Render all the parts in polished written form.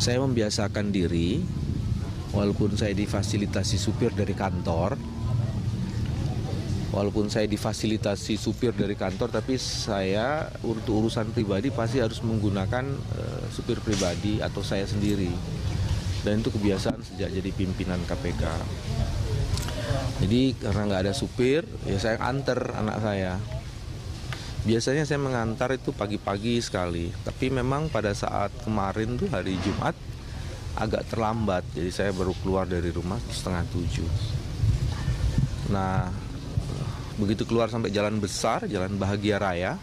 Saya membiasakan diri, walaupun saya difasilitasi supir dari kantor, tapi saya untuk urusan pribadi pasti harus menggunakan supir pribadi atau saya sendiri. Dan itu kebiasaan sejak jadi pimpinan KPK. Jadi karena nggak ada supir, ya saya antar anak saya. Biasanya saya mengantar itu pagi-pagi sekali, tapi memang pada saat kemarin tuh hari Jumat agak terlambat, jadi saya baru keluar dari rumah 6:30. Nah, begitu keluar sampai jalan besar, Jalan Bahagia Raya,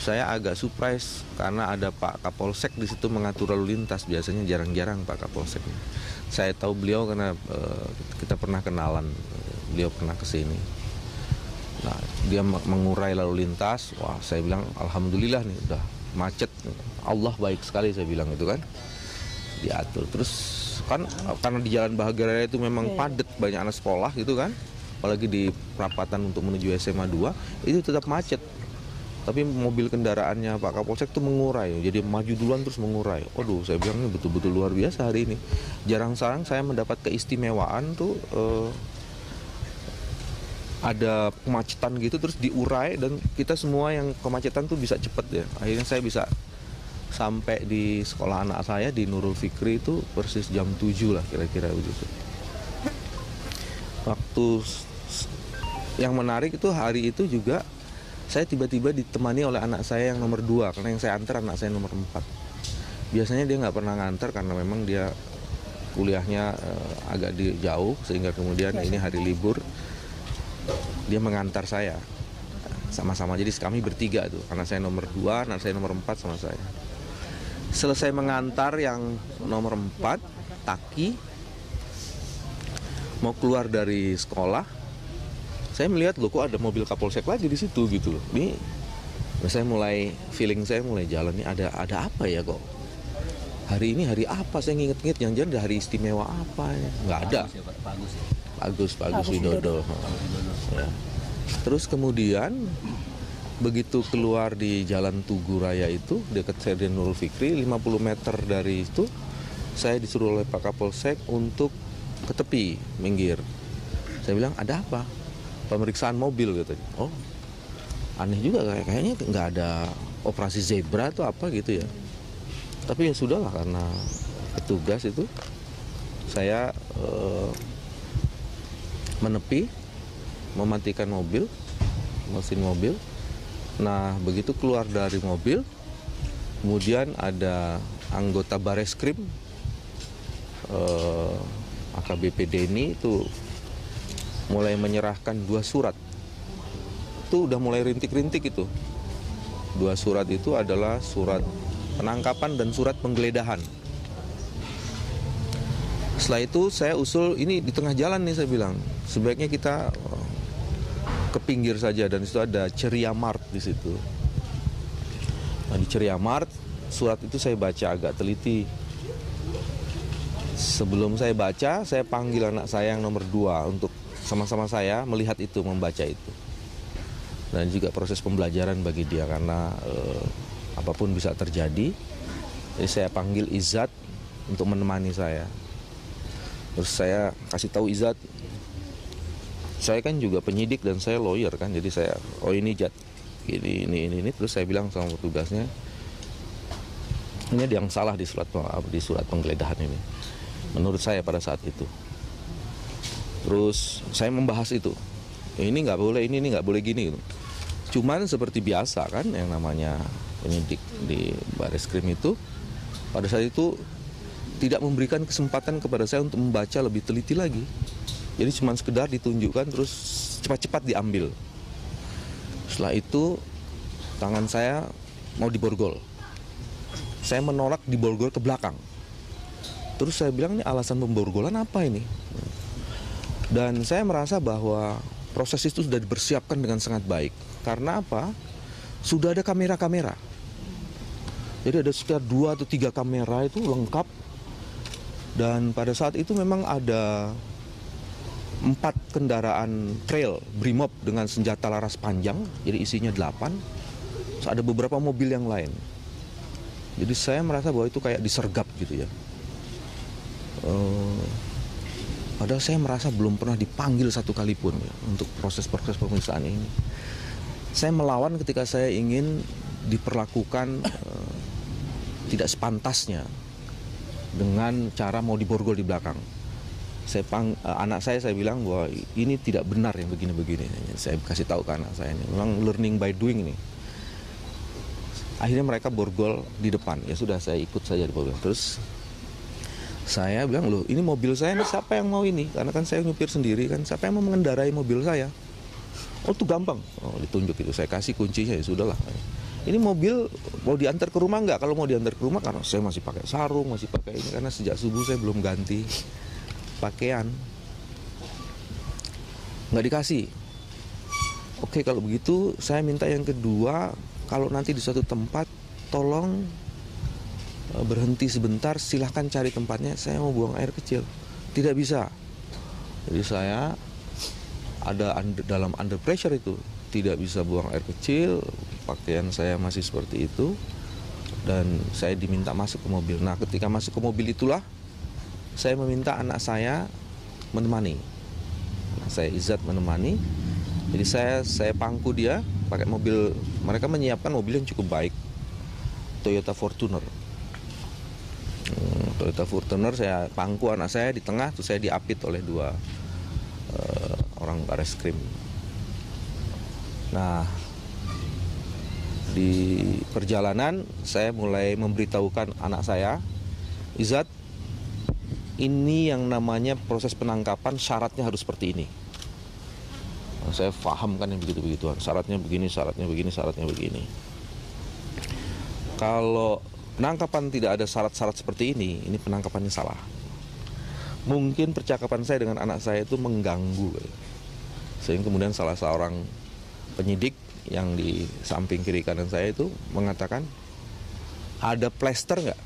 saya agak surprise karena ada Pak Kapolsek di situ mengatur lalu lintas. Biasanya jarang-jarang Pak Kapolsek. Saya tahu beliau karena kita pernah kenalan, beliau pernah kesini. Nah, dia mengurai lalu lintas. Wah, saya bilang alhamdulillah nih udah macet. Allah baik sekali saya bilang itu kan. Diatur. Terus kan karena di Jalan Bahagia Raya itu memang padat, banyak anak sekolah gitu kan. Apalagi di perapatan untuk menuju SMA 2 itu tetap macet. Tapi mobil kendaraannya Pak Kapolsek itu mengurai. Jadi maju duluan terus mengurai. Waduh, saya bilang ini betul-betul luar biasa hari ini. Jarang-jarang saya mendapat keistimewaan tuh ada kemacetan gitu terus diurai dan kita semua yang kemacetan tuh bisa cepet ya. Akhirnya saya bisa sampai di sekolah anak saya di Nurul Fikri itu persis jam 7 lah kira-kira begitu. Waktu yang menarik itu hari itu juga saya tiba-tiba ditemani oleh anak saya yang nomor 2 karena yang saya antar anak saya nomor 4. Biasanya dia nggak pernah ngantar karena memang dia kuliahnya agak jauh sehingga kemudian ini hari libur. Dia mengantar saya sama-sama, jadi kami bertiga tuh, karena saya nomor 2, anak saya nomor 4 sama saya. Selesai mengantar yang nomor 4, Taki mau keluar dari sekolah, saya melihat loh kok ada mobil Kapolsek lagi di situ gitu loh. Ini saya mulai jalan nih ada apa ya kok? Hari ini hari apa? Saya nginget-nginget jangan-jangan ada hari istimewa apa ya? Nggak ada. Agus Widodo. Ya. Terus kemudian begitu keluar di Jalan Tugu Raya itu dekat Serden Nurul Fikri, 50 meter dari itu saya disuruh oleh Pak Kapolsek untuk ke tepi, minggir. Saya bilang ada apa? Pemeriksaan mobil katanya. Oh, aneh juga kayaknya nggak ada operasi zebra atau apa gitu ya. Tapi ya sudahlah karena petugas itu saya menepi, mematikan mesin mobil. Nah, begitu keluar dari mobil, kemudian ada anggota Bareskrim, AKBP Denny itu mulai menyerahkan 2 surat. Itu udah mulai rintik-rintik itu. 2 surat itu adalah surat penangkapan dan surat penggeledahan. Setelah itu saya usul ini di tengah jalan nih, saya bilang sebaiknya kita ke pinggir saja, dan itu ada Ceria Mart di situ. Nah, di Ceria Mart surat itu saya baca agak teliti. Sebelum saya baca, saya panggil anak saya yang nomor 2 untuk sama-sama saya melihat itu, membaca itu. Dan juga proses pembelajaran bagi dia karena apapun bisa terjadi. Jadi saya panggil Izzat untuk menemani saya. Terus saya kasih tahu Izzat, saya kan juga penyidik dan saya lawyer kan, jadi saya, oh ini Jat, ini. Terus saya bilang sama petugasnya, ini ada yang salah di surat penggeledahan ini, menurut saya pada saat itu. Terus saya membahas itu, ini nggak boleh, ini nggak boleh gini. Cuman seperti biasa kan, yang namanya penyidik di Bareskrim itu, pada saat itu tidak memberikan kesempatan kepada saya untuk membaca lebih teliti lagi. Jadi cuma sekedar ditunjukkan terus cepat-cepat diambil. Setelah itu tangan saya mau diborgol. Saya menolak diborgol ke belakang. Terus saya bilang ini alasan pemborgolan apa ini? Dan saya merasa bahwa proses itu sudah dipersiapkan dengan sangat baik. Karena apa? Sudah ada kamera-kamera. Jadi ada sekitar 2 atau 3 kamera itu lengkap. Dan pada saat itu memang ada 4 kendaraan trail Brimob dengan senjata laras panjang, jadi isinya 8. Terus ada beberapa mobil yang lain. Jadi saya merasa bahwa itu kayak disergap gitu ya. Padahal saya merasa belum pernah dipanggil satu kali pun ya, untuk proses-proses pemeriksaan ini. Saya melawan ketika saya ingin diperlakukan tidak sepantasnya dengan cara mau diborgol di belakang. Anak saya bilang bahwa ini tidak benar yang begini-begini. Saya kasih tahu ke anak saya ini, memang learning by doing ini. Akhirnya mereka borgol di depan. Ya sudah, saya ikut saja di borgol. Terus saya bilang, loh ini mobil saya nih, siapa yang mau ini? Karena kan saya nyupir sendiri kan, siapa yang mau mengendarai mobil saya? Oh itu gampang, ditunjuk itu, saya kasih kuncinya, ya sudahlah. Ini mobil mau diantar ke rumah nggak? Kalau mau diantar ke rumah, karena saya masih pakai sarung, masih pakai ini, karena sejak subuh saya belum ganti pakaian. Nggak dikasih. Oke, kalau begitu saya minta yang kedua, kalau nanti di suatu tempat, tolong berhenti sebentar, silahkan cari tempatnya, saya mau buang air kecil. Tidak bisa. Jadi saya ada dalam under pressure itu, tidak bisa buang air kecil, pakaian saya masih seperti itu, dan saya diminta masuk ke mobil. Nah, ketika masuk ke mobil itulah saya meminta anak saya menemani. Saya Izat menemani. Jadi saya pangku dia pakai mobil. Mereka menyiapkan mobil yang cukup baik, Toyota Fortuner. Toyota Fortuner, saya pangku anak saya di tengah, terus saya diapit oleh dua orang baris krim. Nah, di perjalanan saya mulai memberitahukan anak saya, Izat, ini yang namanya proses penangkapan, syaratnya harus seperti ini. Nah, saya paham kan yang begitu-begituan, syaratnya begini, syaratnya begini, syaratnya begini. Kalau penangkapan tidak ada syarat-syarat seperti ini penangkapannya salah. Mungkin percakapan saya dengan anak saya itu mengganggu, sehingga kemudian salah seorang penyidik yang di samping kiri kanan saya itu mengatakan, ada plester nggak?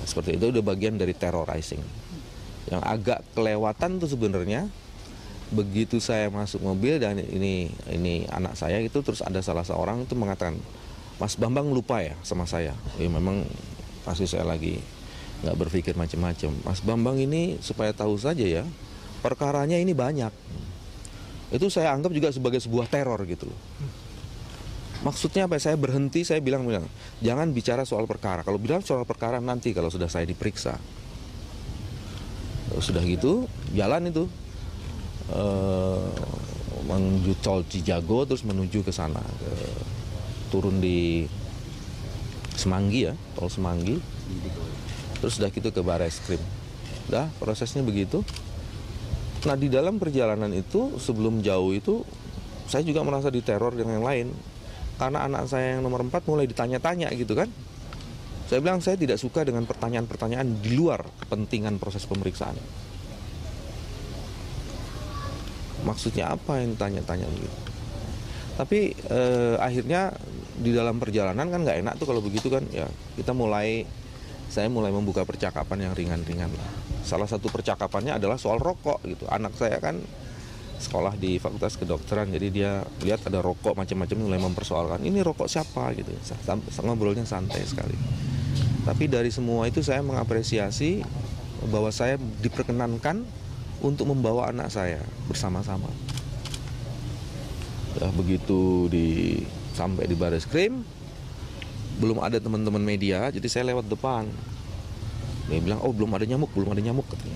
Seperti itu, udah bagian dari terrorizing. Yang agak kelewatan tuh sebenarnya, begitu saya masuk mobil dan ini anak saya itu, terus ada salah seorang itu mengatakan, Mas Bambang lupa ya sama saya. Ya memang pasti saya lagi nggak berpikir macam-macam. Mas Bambang ini supaya tahu saja ya, perkaranya ini banyak. Itu saya anggap juga sebagai sebuah teror gitu loh. Maksudnya apa? Saya berhenti, saya bilang, jangan bicara soal perkara. Kalau bilang soal perkara nanti kalau sudah saya diperiksa. Sudah gitu, jalan itu menuju tol Cijago, terus menuju ke sana, turun di Semanggi ya, tol Semanggi. Terus udah gitu ke Bareskrim. Udah, prosesnya begitu. Nah, di dalam perjalanan itu, sebelum jauh itu, saya juga merasa diteror dengan yang lain. Karena anak saya yang nomor 4 mulai ditanya-tanya gitu kan. Saya bilang, saya tidak suka dengan pertanyaan-pertanyaan di luar kepentingan proses pemeriksaan. Maksudnya apa yang tanya-tanya gitu. Tapi akhirnya di dalam perjalanan kan nggak enak tuh kalau begitu kan. Ya, saya mulai membuka percakapan yang ringan-ringan lah. Salah satu percakapannya adalah soal rokok gitu. Anak saya kan sekolah di Fakultas Kedokteran, jadi dia lihat ada rokok macam-macam, mulai mempersoalkan, ini rokok siapa gitu. Ngobrolnya santai sekali. Tapi dari semua itu saya mengapresiasi bahwa saya diperkenankan untuk membawa anak saya bersama-sama. Ya, begitu sampai di Bareskrim, belum ada teman-teman media, jadi saya lewat depan. Dia bilang, oh belum ada nyamuk katanya.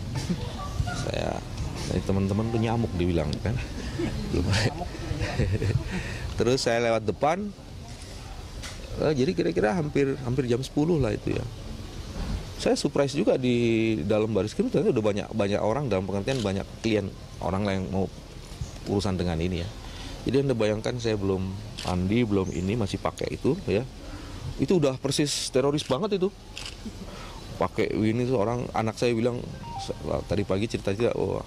Teman-teman tuh nyamuk dibilang kan. Belum ada. Terus saya lewat depan, jadi kira-kira hampir jam 10 lah itu ya. Saya surprise juga di dalam Bareskrim, ternyata udah banyak orang, dalam pengertian banyak klien, orang lain yang mau urusan dengan ini ya. Jadi Anda bayangkan, saya belum mandi, belum ini, masih pakai itu ya. Itu udah persis teroris banget itu. Pakai ini tuh orang, anak saya bilang tadi pagi cerita, oh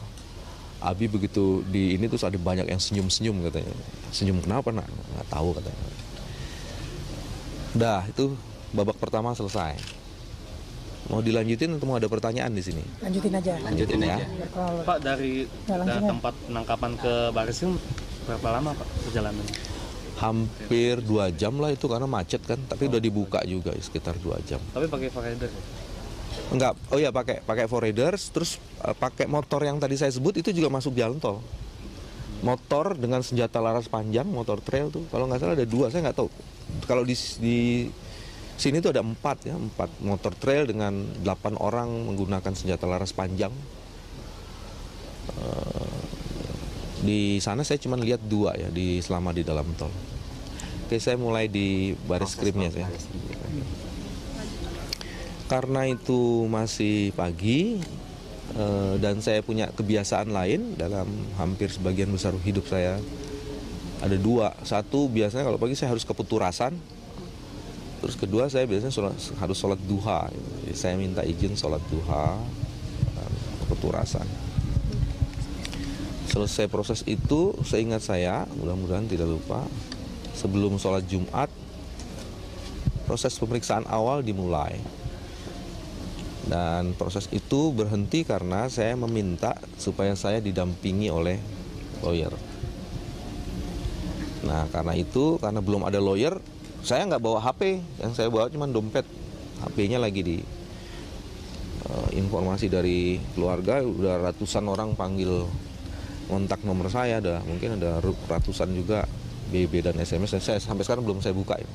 Abi begitu di ini terus ada banyak yang senyum-senyum katanya. Senyum kenapa nak? Nggak tahu katanya. Dah, itu babak pertama selesai. Mau dilanjutin atau mau ada pertanyaan di sini? Lanjutin aja. Lanjutin ya. Pak, dari tempat penangkapan ke Bareskrim berapa lama Pak perjalanannya? Hampir 2 jam lah itu karena macet kan, tapi udah dibuka juga sekitar 2 jam. Tapi pakai rider ya? Enggak, oh ya pakai four-riders, terus pakai motor yang tadi saya sebut itu juga masuk jalan tol. Motor dengan senjata laras panjang, motor trail tuh, kalau nggak salah ada 2, saya nggak tahu. Kalau di sini tuh ada 4 ya, 4 motor trail dengan 8 orang menggunakan senjata laras panjang. Di sana saya cuma lihat 2 ya, selama di dalam tol. Oke, saya mulai di baris krimnya saya. Karena itu masih pagi dan saya punya kebiasaan lain dalam hampir sebagian besar hidup saya. Ada 2, satu biasanya kalau pagi saya harus ke Peturasan. Terus kedua saya biasanya harus sholat duha. Jadi saya minta izin sholat duha ke Peturasan. Selesai proses itu, seingat saya, mudah-mudahan tidak lupa, sebelum sholat Jumat, proses pemeriksaan awal dimulai. Dan proses itu berhenti karena saya meminta supaya saya didampingi oleh lawyer. Nah, karena belum ada lawyer, saya nggak bawa HP, yang saya bawa cuma dompet. HP-nya lagi di informasi dari keluarga, udah ratusan orang panggil kontak nomor saya, mungkin ada ratusan juga BB dan SMS. Saya sampai sekarang belum saya buka ya.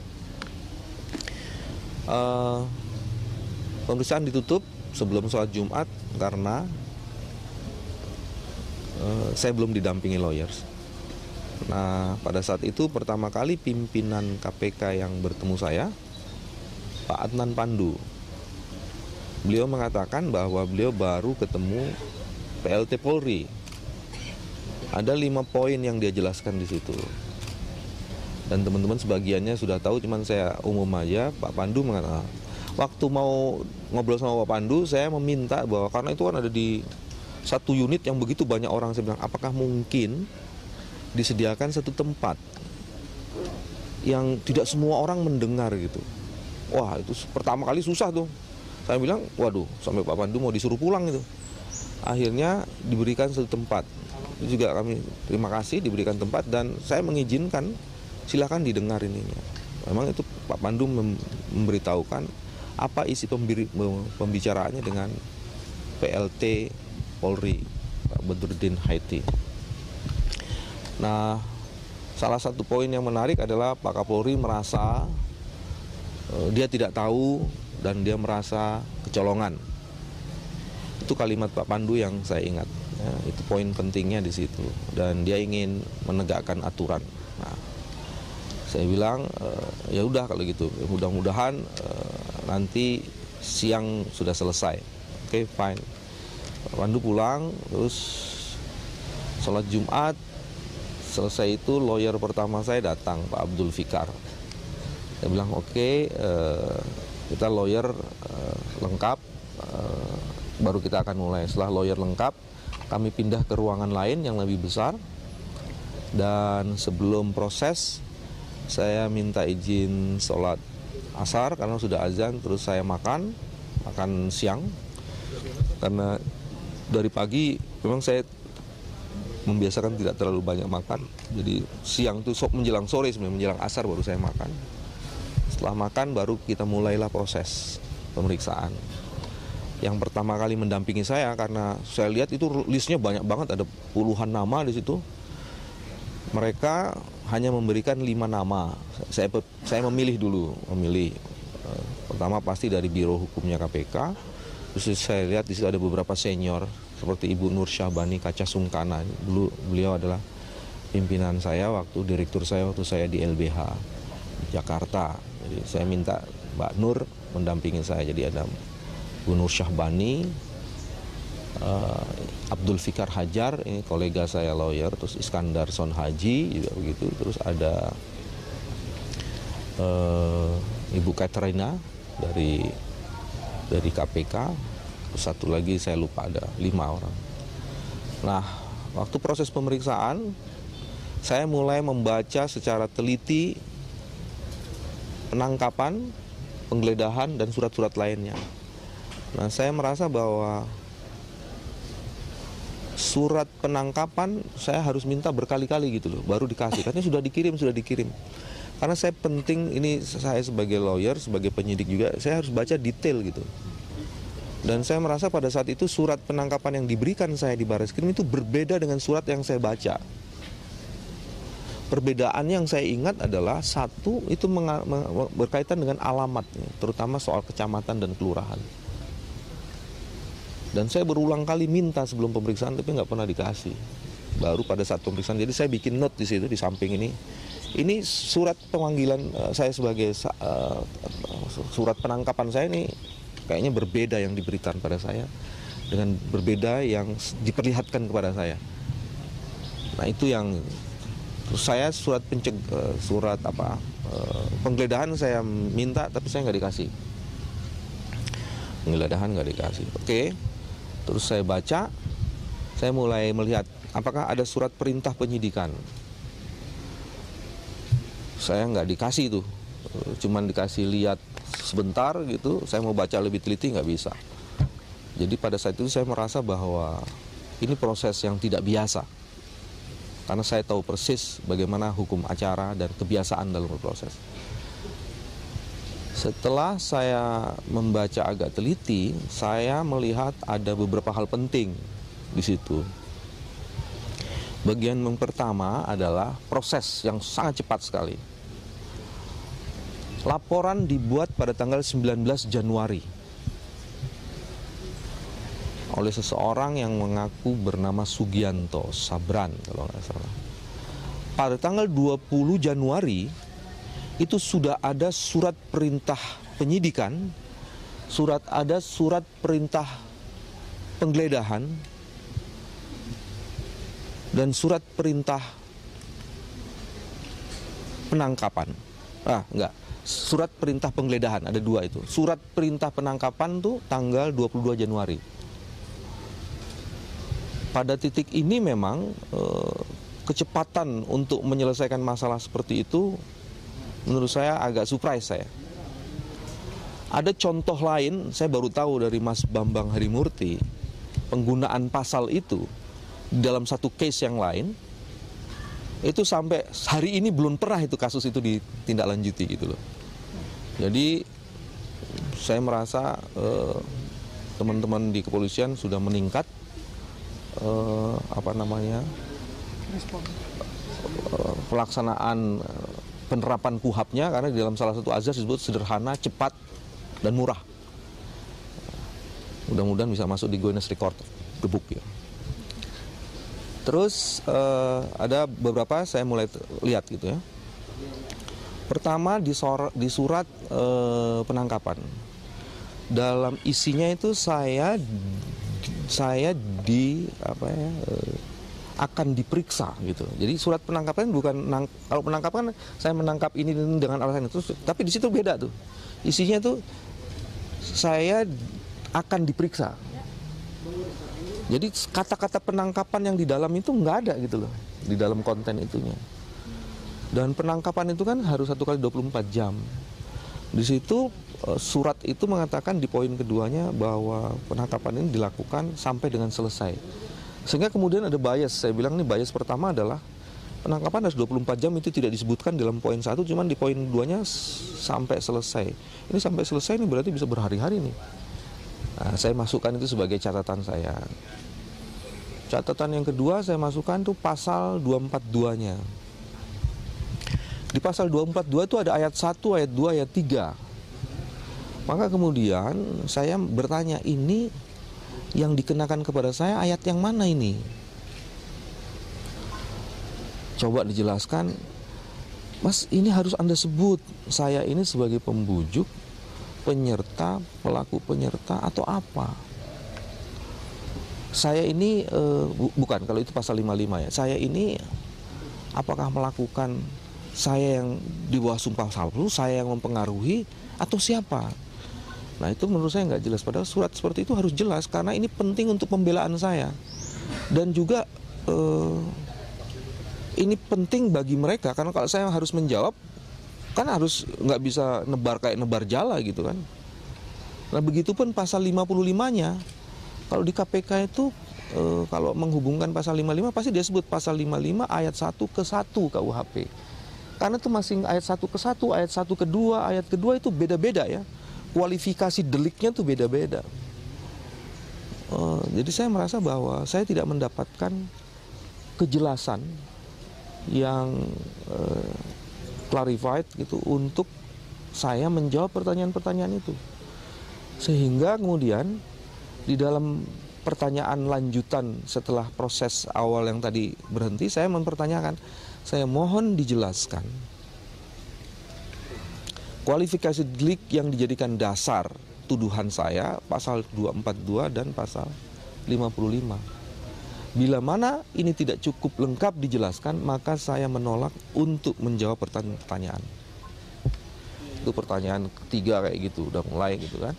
Pemeriksaan ditutup sebelum sholat Jumat karena saya belum didampingi lawyers. Nah, pada saat itu pertama kali pimpinan KPK yang bertemu saya, Pak Adnan Pandu. Beliau mengatakan bahwa beliau baru ketemu PLT Polri. Ada 5 poin yang dia jelaskan di situ. Dan teman-teman sebagiannya sudah tahu, cuman saya umum aja. Pak Pandu mengatakan, waktu mau ngobrol sama Pak Pandu, saya meminta bahwa karena itu kan ada di satu unit yang begitu banyak orang, saya bilang, apakah mungkin disediakan satu tempat yang tidak semua orang mendengar gitu. Wah, itu pertama kali susah tuh. Saya bilang, waduh, sampai Pak Pandu mau disuruh pulang itu. Akhirnya diberikan satu tempat. Itu juga kami terima kasih diberikan tempat dan saya mengizinkan silakan didengar ini. Memang itu Pak Pandu memberitahukan apa isi pembicaraannya dengan PLT Polri, Pak Badruddin Haiti. Nah, salah satu poin yang menarik adalah Pak Kapolri merasa dia tidak tahu dan dia merasa kecolongan. Itu kalimat Pak Pandu yang saya ingat. Ya, itu poin pentingnya di situ. Dan dia ingin menegakkan aturan. Nah, saya bilang ya udah kalau gitu. Mudah-mudahan nanti siang sudah selesai. Oke, fine. Pak Pandu pulang, terus sholat Jumat. Selesai itu lawyer pertama saya datang, Pak Abdul Fikar. Saya bilang oke, kita lawyer lengkap, baru kita akan mulai. Setelah lawyer lengkap, kami pindah ke ruangan lain yang lebih besar. Dan sebelum proses, saya minta izin sholat asar karena sudah azan. Terus saya makan siang. Karena dari pagi memang saya membiasakan tidak terlalu banyak makan. Jadi siang itu menjelang sore, sebenarnya menjelang asar baru saya makan. Setelah makan baru kita mulailah proses pemeriksaan. Yang pertama kali mendampingi saya karena saya lihat itu listnya banyak banget, ada puluhan nama di situ. Mereka hanya memberikan 5 nama. Saya memilih dulu, pertama pasti dari Biro Hukumnya KPK. Terus saya lihat di situ ada beberapa senior seperti Ibu Nur Syahbani Kaca Sungkana. Dulu beliau adalah pimpinan saya direktur saya waktu saya di LBH Jakarta. Jadi saya minta Mbak Nur mendampingi saya. Jadi ada Bu Nur Syahbani, Abdul Fikar Hajar, ini kolega saya lawyer, terus Iskandar Son Haji juga begitu, terus ada Ibu Katrina dari KPK, terus satu lagi saya lupa, ada 5 orang. Nah, waktu proses pemeriksaan saya mulai membaca secara teliti penangkapan, penggeledahan dan surat-surat lainnya. Nah, saya merasa bahwa surat penangkapan saya harus minta berkali-kali gitu loh, baru dikasih. Katanya sudah dikirim. Karena saya penting, ini saya sebagai lawyer, sebagai penyidik juga, saya harus baca detail gitu. Dan saya merasa pada saat itu surat penangkapan yang diberikan saya di Bareskrim itu berbeda dengan surat yang saya baca. Perbedaan yang saya ingat adalah satu itu berkaitan dengan alamatnya, terutama soal kecamatan dan kelurahan. Dan saya berulang kali minta sebelum pemeriksaan tapi nggak pernah dikasih. Baru pada saat pemeriksaan, jadi saya bikin note di situ di samping ini. Ini surat pemanggilan saya sebagai surat penangkapan saya ini kayaknya berbeda yang diberikan pada saya dengan berbeda yang diperlihatkan kepada saya. Nah itu yang saya penggeledahan saya minta tapi saya nggak dikasih. Penggeledahan nggak dikasih. Oke. Terus saya baca, saya mulai melihat apakah ada surat perintah penyidikan. Saya nggak dikasih tuh, cuman dikasih lihat sebentar gitu. Saya mau baca lebih teliti nggak bisa. Jadi pada saat itu saya merasa bahwa ini proses yang tidak biasa, karena saya tahu persis bagaimana hukum acara dan kebiasaan dalam berproses. Setelah saya membaca agak teliti, saya melihat ada beberapa hal penting di situ. Bagian yang pertama adalah proses yang sangat cepat sekali. Laporan dibuat pada tanggal 19 Januari oleh seseorang yang mengaku bernama Sugianto Sabran kalau nggak salah. Pada tanggal 20 Januari itu sudah ada surat perintah penyidikan, ada surat perintah penggeledahan, dan surat perintah penangkapan. Surat perintah penggeledahan, ada dua itu. Surat perintah penangkapan tuh tanggal 22 Januari. Pada titik ini memang kecepatan untuk menyelesaikan masalah seperti itu menurut saya agak surprise saya. Ada contoh lain, saya baru tahu dari Mas Bambang Harimurti, penggunaan pasal itu dalam satu case yang lain, itu sampai hari ini belum pernah itu kasus itu ditindaklanjuti gitu loh. Jadi saya merasa teman-teman di kepolisian sudah meningkat pelaksanaan penerapan KUHAP-nya, karena di dalam salah satu azas disebut sederhana, cepat, dan murah. Mudah-mudahan bisa masuk di Guinness Record the Book ya. Terus ada beberapa saya mulai lihat gitu ya. Pertama di surat penangkapan. Dalam isinya itu saya akan diperiksa gitu. Jadi surat penangkapan bukan kalau penangkapan saya menangkap ini dengan alasan itu, tapi di situ beda tuh. Isinya tuh saya akan diperiksa. Jadi kata-kata penangkapan yang di dalam itu nggak ada gitu loh, di dalam konten itunya. Dan penangkapan itu kan harus 1 kali 24 jam. Di situ surat itu mengatakan di poin keduanya bahwa penangkapan ini dilakukan sampai dengan selesai. Sehingga kemudian ada bias, saya bilang nih bias pertama adalah penangkapan harus 24 jam itu tidak disebutkan dalam poin 1, cuman di poin 2-nya sampai selesai. Ini sampai selesai ini berarti bisa berhari-hari nih. Nah, saya masukkan itu sebagai catatan saya. Catatan yang kedua saya masukkan tuh pasal 242-nya. Di pasal 242 itu ada ayat 1, ayat 2, ayat 3. Maka kemudian saya bertanya, ini yang dikenakan kepada saya ayat yang mana ini? Coba dijelaskan. Mas, ini harus Anda sebut saya ini sebagai pembujuk, penyerta, pelaku penyerta atau apa? Saya ini bukan, kalau itu pasal 55 ya. Saya ini apakah melakukan, saya yang di bawah sumpah palsu, saya yang mempengaruhi atau siapa? Nah itu menurut saya nggak jelas, padahal surat seperti itu harus jelas karena ini penting untuk pembelaan saya. Dan juga ini penting bagi mereka, karena kalau saya harus menjawab, kan harus nggak bisa kayak nebar jala gitu kan. Nah begitupun pasal 55-nya, kalau di KPK itu kalau menghubungkan pasal 55 pasti dia sebut pasal 55 ayat 1 ke 1 KUHP. Karena itu masing ayat 1 ke 1, ayat 1 ke 2, ayat kedua itu beda-beda ya. Kualifikasi deliknya tuh beda-beda. Jadi saya merasa bahwa saya tidak mendapatkan kejelasan yang clarified gitu untuk saya menjawab pertanyaan-pertanyaan itu. Sehingga kemudian di dalam pertanyaan lanjutan setelah proses awal yang tadi berhenti, saya mempertanyakan, saya mohon dijelaskan kualifikasi delik yang dijadikan dasar tuduhan saya, pasal 242 dan pasal 55. Bila mana ini tidak cukup lengkap dijelaskan, maka saya menolak untuk menjawab pertanyaan. Itu pertanyaan ketiga kayak gitu, udah mulai gitu kan.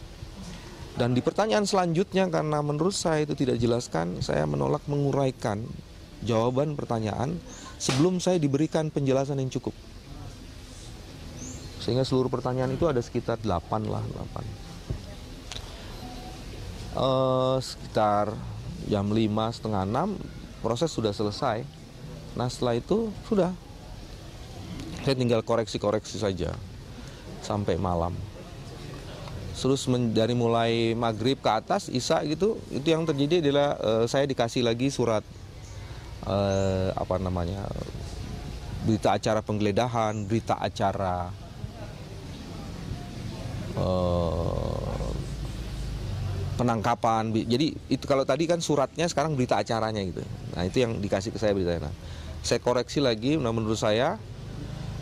Dan di pertanyaan selanjutnya karena menurut saya itu tidak dijelaskan, saya menolak menguraikan jawaban pertanyaan sebelum saya diberikan penjelasan yang cukup. Sehingga seluruh pertanyaan itu ada sekitar 8 lah, 8. Sekitar jam 5, setengah 6 proses sudah selesai. Nah setelah itu sudah, saya tinggal koreksi-koreksi saja sampai malam. Terus dari mulai maghrib ke atas, isya gitu, itu yang terjadi adalah saya dikasih lagi surat berita acara penggeledahan, berita acara penangkapan. Jadi itu kalau tadi kan suratnya, sekarang berita acaranya gitu. Nah itu yang dikasih ke saya beritanya. Nah, saya koreksi lagi. Nah menurut saya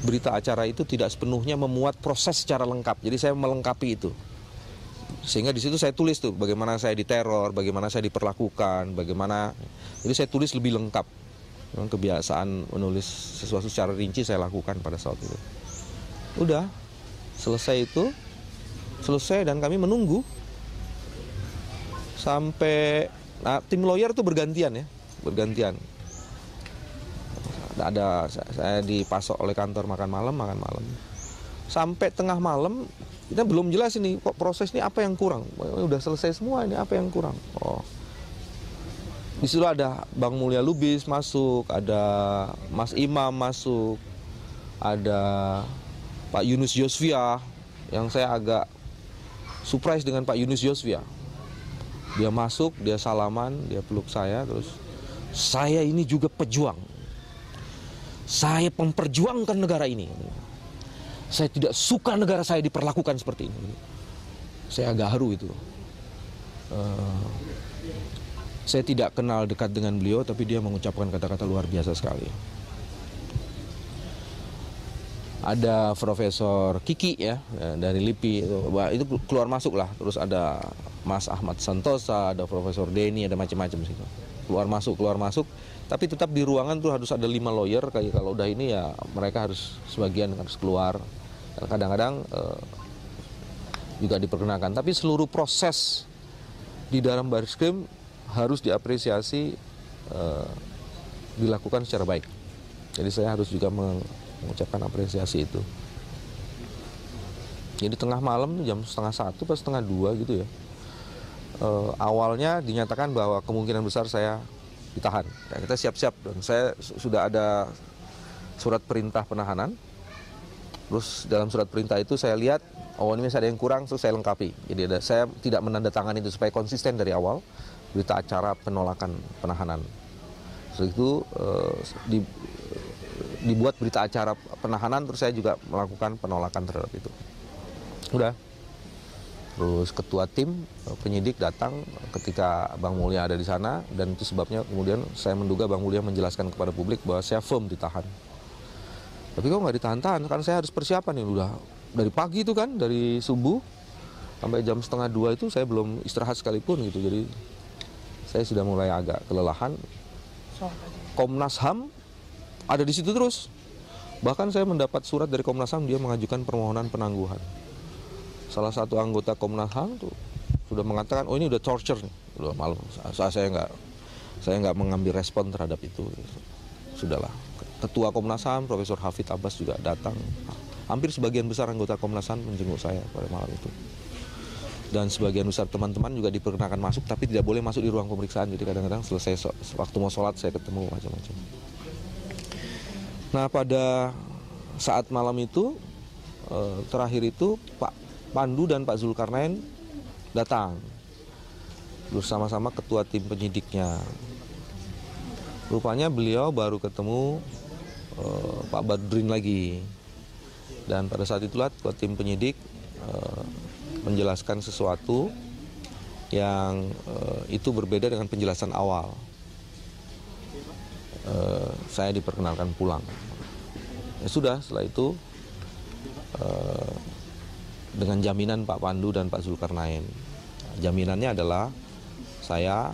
berita acara itu tidak sepenuhnya memuat proses secara lengkap. Jadi saya melengkapi itu. Sehingga di situ saya tulis tuh bagaimana saya diteror, bagaimana saya diperlakukan, bagaimana. Jadi saya tulis lebih lengkap. Memang kebiasaan menulis sesuatu secara rinci saya lakukan pada saat itu. Udah selesai itu, selesai dan kami menunggu sampai tim lawyer tuh bergantian ya, bergantian. Ada saya dipasok oleh kantor makan malam. Sampai tengah malam kita belum jelas ini kok proses ini apa yang kurang. Udah selesai semua, ini apa yang kurang. Di situ ada Bang Mulya Lubis masuk, ada Mas Imam masuk, ada Pak Yunus Yosvia, yang saya agak surprise dengan Pak Yunus Yosvia. Dia masuk, dia salaman, dia peluk saya, terus saya ini juga pejuang. Saya memperjuangkan negara ini. Saya tidak suka negara saya diperlakukan seperti ini. Saya agak haru itu. Saya tidak kenal dekat dengan beliau, tapi dia mengucapkan kata-kata luar biasa sekali. Ada Profesor Kiki ya dari LIPI itu keluar masuk lah. Terus ada Mas Ahmad Santosa, ada Profesor Denny, ada macam-macam situ. Keluar masuk. Tapi tetap di ruangan tuh harus ada 5 lawyer. Kayak kalau udah ini ya mereka harus sebagian harus keluar. Kadang-kadang juga diperkenalkan. Tapi seluruh proses di dalam Barreskrim harus diapresiasi, dilakukan secara baik. Jadi saya harus juga mengucapkan apresiasi itu. Jadi tengah malam jam 1:30 atau 1:30 gitu ya. Awalnya dinyatakan bahwa kemungkinan besar saya ditahan. Ya, kita siap-siap dan saya sudah ada surat perintah penahanan. Terus dalam surat perintah itu saya lihat, oh ini masih ada yang kurang, terus saya lengkapi. Jadi saya tidak menandatangani itu supaya konsisten dari awal. Berita acara penolakan penahanan. Setelah itu dibuat berita acara penahanan, terus saya juga melakukan penolakan terhadap itu. Udah. Terus ketua tim penyidik datang ketika Bang Mulya ada di sana, dan itu sebabnya kemudian saya menduga Bang Mulya menjelaskan kepada publik bahwa saya firm ditahan. Tapi kok nggak ditahan-tahan, kan saya harus persiapan nih, udah dari pagi itu kan, dari subuh sampai jam 1:30 itu saya belum istirahat sekalipun gitu. Jadi saya sudah mulai agak kelelahan. Komnas HAM ada di situ terus. Bahkan saya mendapat surat dari Komnas HAM, dia mengajukan permohonan penangguhan. Salah satu anggota Komnas HAM tuh sudah mengatakan, oh ini udah torture nih, udah malam. Saya nggak mengambil respon terhadap itu. Sudahlah. Ketua Komnas HAM, Profesor Hafidz Abbas juga datang. Hampir sebagian besar anggota Komnas HAM menjenguk saya pada malam itu. dan sebagian besar teman-teman juga diperkenakan masuk, tapi tidak boleh masuk di ruang pemeriksaan. Jadi kadang-kadang selesai waktu mau sholat saya ketemu macam-macam. Nah, pada saat malam itu terakhir itu Pak Pandu dan Pak Zulkarnain datang bersama-sama ketua tim penyidiknya. Rupanya beliau baru ketemu Pak Badrudin lagi, dan pada saat itulah ketua tim penyidik menjelaskan sesuatu yang itu berbeda dengan penjelasan awal. Saya diperkenalkan pulang. Ya sudah, setelah itu dengan jaminan Pak Pandu dan Pak Zulkarnain. Jaminannya adalah saya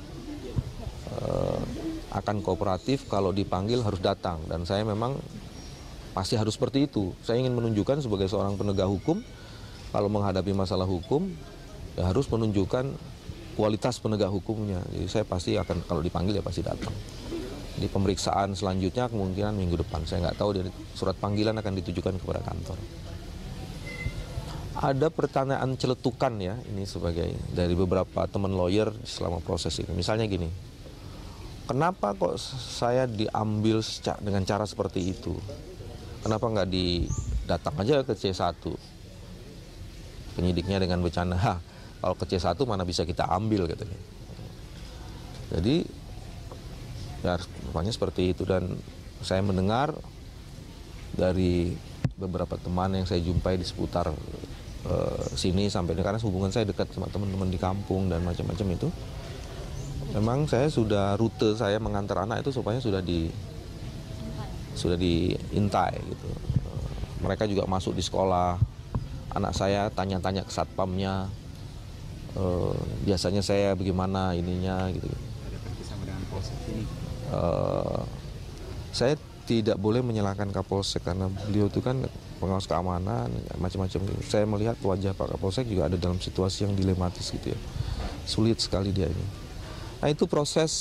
akan kooperatif, kalau dipanggil harus datang, dan saya memang pasti harus seperti itu. Saya ingin menunjukkan sebagai seorang penegak hukum, kalau menghadapi masalah hukum ya harus menunjukkan kualitas penegak hukumnya. Jadi saya pasti akan, kalau dipanggil ya pasti datang. Di pemeriksaan selanjutnya kemungkinan minggu depan, saya nggak tahu, dari surat panggilan akan ditujukan kepada kantor. Ada pertanyaan celetukan ya, ini sebagai dari beberapa teman lawyer selama proses ini. Misalnya gini, kenapa kok saya diambil dengan cara seperti itu? Kenapa nggak datang aja ke C1? Penyidiknya dengan bercanda, kalau ke C1 mana bisa kita ambil katanya. Jadi ya rupanya seperti itu, dan saya mendengar dari beberapa teman yang saya jumpai di seputar sini sampai, karena hubungan saya dekat sama teman-teman di kampung dan macam-macam itu. Memang saya sudah, rute saya mengantar anak itu supaya sudah diintai gitu. Mereka juga masuk di sekolah. Anak saya tanya-tanya ke satpamnya. Biasanya saya bagaimana ininya gitu. Ada kerjasama dengan Polsek ini? Saya tidak boleh menyalahkan Kapolsek karena beliau itu kan pengawas keamanan, macam-macam. Saya melihat wajah Pak Kapolsek juga ada dalam situasi yang dilematis gitu ya. Sulit sekali dia ini. Nah, itu proses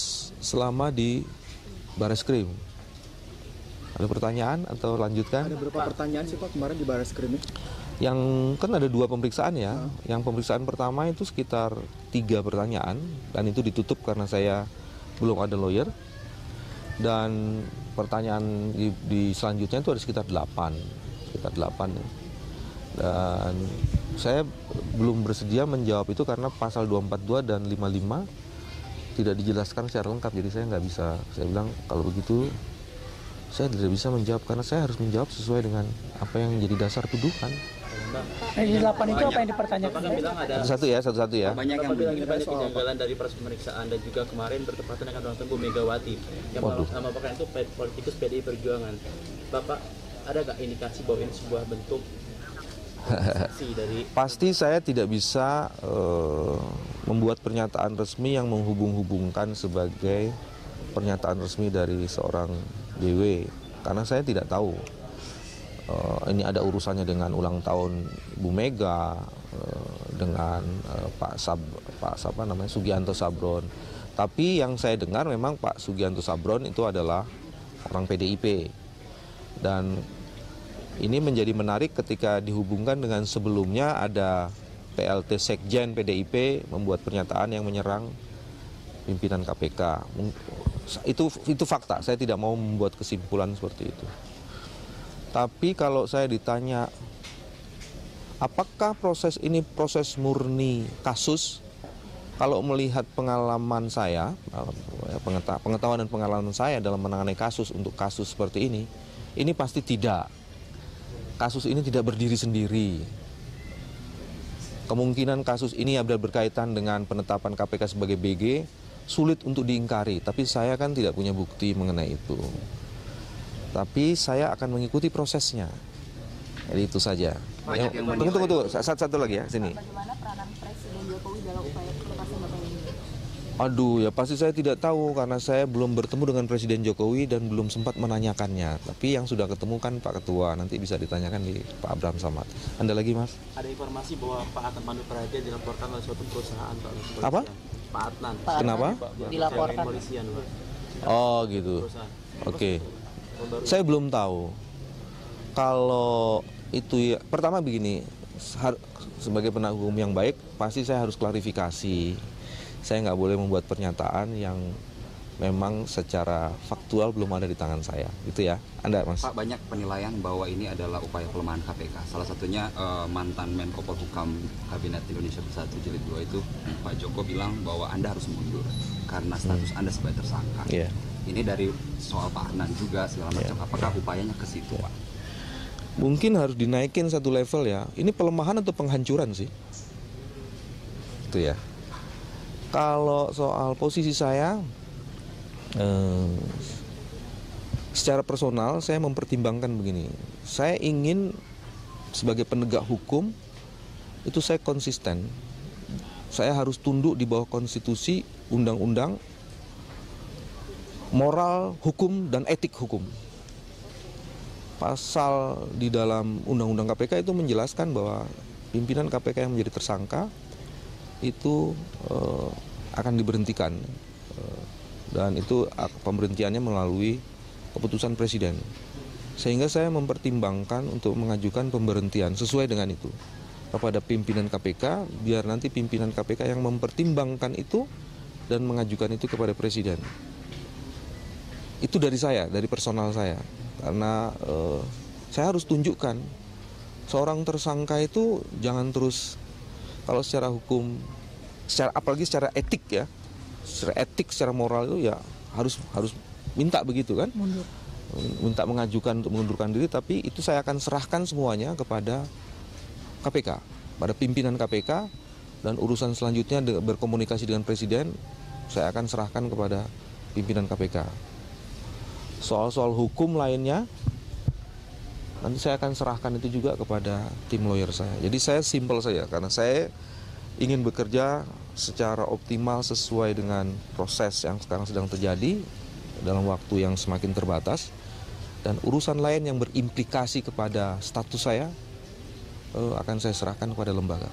selama di Bareskrim. Ada pertanyaan atau lanjutkan? Ada berapa pertanyaan sih Pak kemarin di Bareskrim? Yang kan ada 2 pemeriksaan ya. Yang pemeriksaan pertama itu sekitar 3 pertanyaan, dan itu ditutup karena saya belum ada lawyer. Dan pertanyaan di selanjutnya itu ada sekitar 8 ya. Dan saya belum bersedia menjawab itu karena pasal 242 dan 55 tidak dijelaskan secara lengkap, jadi saya nggak bisa. Saya bilang kalau begitu saya tidak bisa menjawab karena saya harus menjawab sesuai dengan apa yang menjadi dasar tuduhan. Di 8 itu apa yang dipertanyakan? Satu-satu ya. Banyak yang bilang ini banyak kejanggalan dari proses pemeriksaan, dan juga kemarin bertepatan dengan ulang tahun Bu Megawati yang sama Bapak itu politikus PDI Perjuangan. Bapak ada nggak indikasi bahwa ini sebuah bentuk dari... Pasti saya tidak bisa membuat pernyataan resmi yang menghubung-hubungkan sebagai pernyataan resmi dari seorang DW, karena saya tidak tahu ini ada urusannya dengan ulang tahun Bu Mega, dengan Pak Sugianto Sabron. Tapi yang saya dengar memang Pak Sugianto Sabron itu adalah orang PDIP, dan ini menjadi menarik ketika dihubungkan dengan sebelumnya ada PLT Sekjen PDIP membuat pernyataan yang menyerang pimpinan KPK. Itu fakta, saya tidak mau membuat kesimpulan seperti itu. Tapi kalau saya ditanya, apakah proses ini proses murni kasus? Kalau melihat pengalaman saya, pengetahuan dan pengalaman saya dalam menangani kasus untuk kasus seperti ini pasti tidak. Kasus ini tidak berdiri sendiri. Kemungkinan kasus ini ada berkaitan dengan penetapan KPK sebagai BG, sulit untuk diingkari. Tapi saya kan tidak punya bukti mengenai itu. Tapi saya akan mengikuti prosesnya. Jadi itu saja. Tunggu. Satu lagi ya, sini. Bagaimana peranan Presiden Jokowi dalam upaya pelepasan Bapak ini? Aduh, ya pasti saya tidak tahu karena saya belum bertemu dengan Presiden Jokowi dan belum sempat menanyakannya. Tapi yang sudah ketemu kan Pak Ketua, nanti bisa ditanyakan di Pak Abraham Samad. Anda lagi, Mas? Ada informasi bahwa Pak Adnan Pandu Praja dilaporkan oleh suatu perusahaan Pak. Apa? Pak Adnan. Kenapa? Dilaporkan. Polisian, Pak. Oh gitu. Oke. Saya belum tahu. Kalau itu ya, pertama begini, sebagai penegak hukum yang baik pasti saya harus klarifikasi. Saya nggak boleh membuat pernyataan yang memang secara faktual belum ada di tangan saya, gitu ya. Anda, Mas? Pak, banyak penilaian bahwa ini adalah upaya pelemahan KPK. Salah satunya mantan Menko Polhukam Kabinet Indonesia Bersatu Jilid 2 itu, Pak Joko bilang bahwa Anda harus mundur karena status Anda sebagai tersangka. Yeah. Ini dari soal Pak Arnan juga segala macam. Apakah upayanya ke situ, Pak? Mungkin harus dinaikin satu level ya. Ini pelemahan atau penghancuran sih? Itu ya. Kalau soal posisi saya, secara personal saya mempertimbangkan begini. Saya ingin sebagai penegak hukum itu saya konsisten. Saya harus tunduk di bawah konstitusi, undang-undang, moral hukum dan etik hukum. Pasal di dalam Undang-Undang KPK itu menjelaskan bahwa pimpinan KPK yang menjadi tersangka itu akan diberhentikan, dan itu pemberhentiannya melalui keputusan Presiden. Sehingga saya mempertimbangkan untuk mengajukan pemberhentian sesuai dengan itu kepada pimpinan KPK, biar nanti pimpinan KPK yang mempertimbangkan itu dan mengajukan itu kepada Presiden. Itu dari saya, dari personal saya. Karena saya harus tunjukkan seorang tersangka itu jangan terus, kalau secara hukum, apalagi secara etik ya, secara etik, secara moral itu ya harus minta begitu kan, minta mengajukan untuk mengundurkan diri, tapi itu saya akan serahkan semuanya kepada KPK, pada pimpinan KPK, dan urusan selanjutnya berkomunikasi dengan Presiden saya akan serahkan kepada pimpinan KPK. Soal-soal hukum lainnya nanti saya akan serahkan itu juga kepada tim lawyer saya. Jadi saya simpel saja, karena saya ingin bekerja secara optimal sesuai dengan proses yang sekarang sedang terjadi dalam waktu yang semakin terbatas, dan urusan lain yang berimplikasi kepada status saya akan saya serahkan kepada lembaga.